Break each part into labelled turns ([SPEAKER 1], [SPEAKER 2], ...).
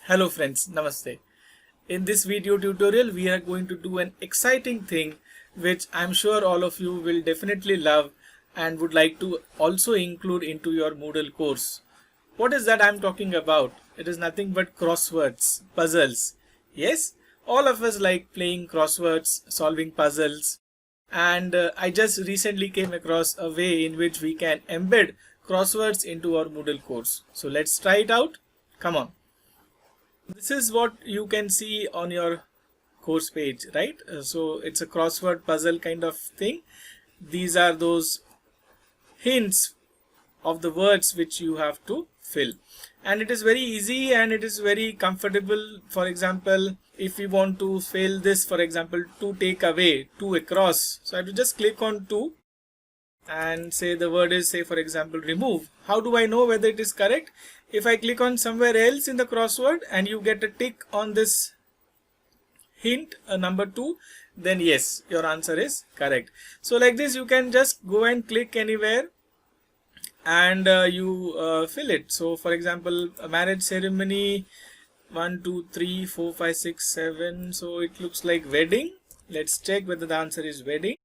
[SPEAKER 1] Hello friends, Namaste. In this video tutorial, we are going to do an exciting thing which I'm sure all of you will definitely love and would like to also include into your Moodle course. What is that I'm talking about? It is nothing but crosswords, puzzles. Yes, all of us like playing crosswords, solving puzzles. And I just recently came across a way in which we can embed crosswords into our Moodle course. So let's try it out. Come on. This is what you can see on your course page, right? So it's a crossword puzzle kind of thing. These are those hints of the words which you have to fill, and it is very easy and it is very comfortable. For example, if we want to fill this, for example, to take away, to across, so I have to just click on to and say the word is, say for example, remove. How do I know whether it is correct? If I click on somewhere else in the crossword and you get a tick on this hint number 2, then yes, your answer is correct. So like this you can just go and click anywhere and you fill it. So for example, a marriage ceremony, 1 2 3 4 5 6 7, so it looks like wedding. Let's check whether the answer is wedding,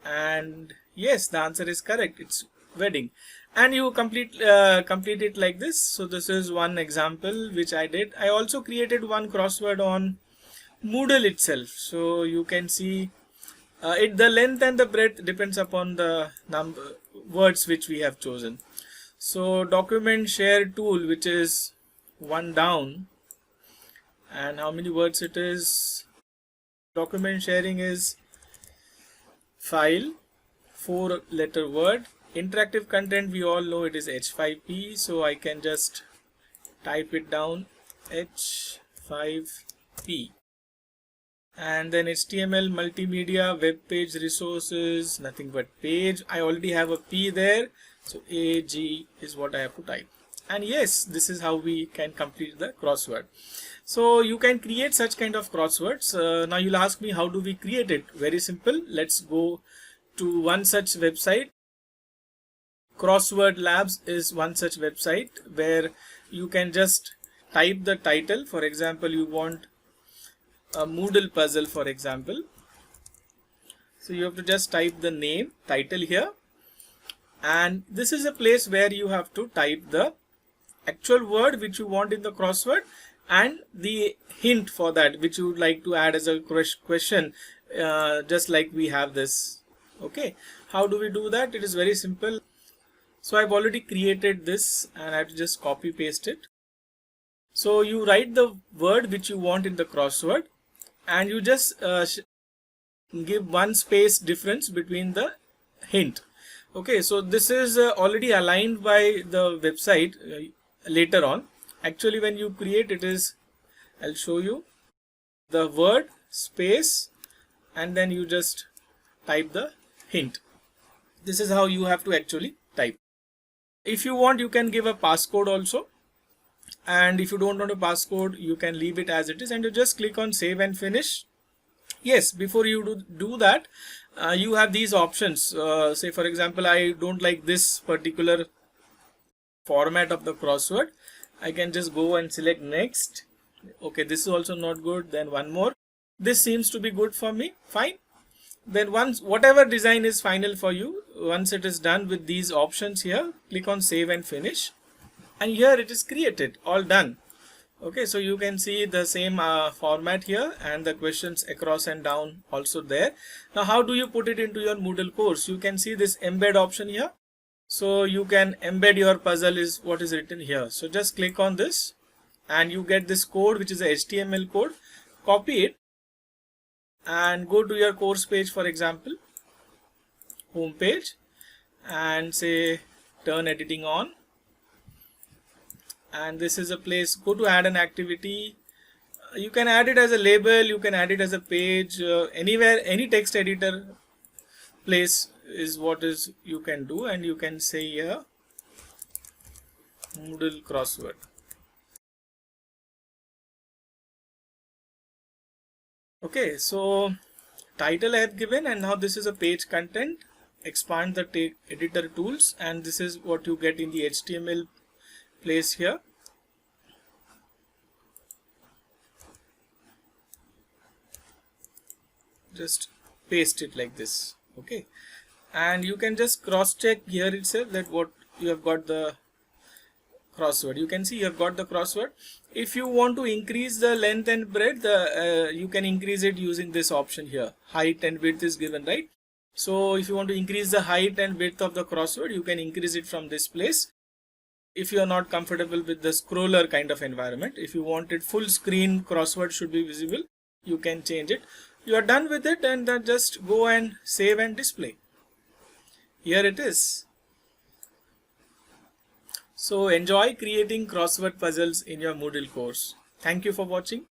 [SPEAKER 1] and yes, the answer is correct, it's wedding. And you complete it like this. So this is one example which I did. I also created one crossword on Moodle itself, so you can see the length and the breadth depends upon the number words which we have chosen. So document share tool, which is one down, and how many words it is? Document sharing is file, 4-letter word. Interactive content, we all know it is H5P, so I can just type it down, H5P. And then HTML, multimedia, web page, resources, nothing but page. I already have a P there, so AG is what I have to type. And yes, this is how we can complete the crossword. So you can create such kind of crosswords. Now you'll ask me, how do we create it? Very simple. Let's go to one such website. Crossword Labs is one such website where you can just type the title. For example, you want a Moodle puzzle, for example. So you have to just type the name, title here, and this is a place where you have to type the actual word which you want in the crossword and the hint for that which you would like to add as a question, just like we have this. Okay, how do we do that? It is very simple. So I've already created this and I have to just copy paste it. So you write the word which you want in the crossword and you just give one space difference between the hint. Okay, so this is already aligned by the website later on. Actually, when you create it is, I'll show you, the word space and then you just type the hint. This is how you have to actually type. If you want, you can give a passcode also, and if you don't want a passcode, you can leave it as it is and you just click on save and finish. Yes, before you do that, you have these options. Say for example, I don't like this particular format of the crossword. I can just go and select next. Okay, this is also not good. Then one more. This seems to be good for me. Fine. Then once whatever design is final for you, once it is done with these options here, click on save and finish, and here it is created, all done. Okay, so you can see the same format here and the questions across and down also there. Now how do you put it into your Moodle course? You can see this embed option here, so you can embed your puzzle is what is written here. So just click on this and you get this code which is a HTML code. Copy it and go to your course page, for example, home page, and say turn editing on, and this is a place, go to add an activity. You can add it as a label, you can add it as a page, anywhere, any text editor place is what is you can do, and you can say here Moodle crossword. Okay, so title I have given, and now this is a page content. Expand the editor tools, and this is what you get in the HTML place here. just paste it like this. Okay, and you can just cross check here itself that what you have got the crossword. You can see you have got the crossword. If you want to increase the length and breadth, you can increase it using this option here. Height and width is given, right? So if you want to increase the height and width of the crossword, you can increase it from this place. If you are not comfortable with the scroller kind of environment, if you want it full screen crossword should be visible, you can change it. You are done with it, and then just go and save and display. Here it is. So enjoy creating crossword puzzles in your Moodle course. Thank you for watching.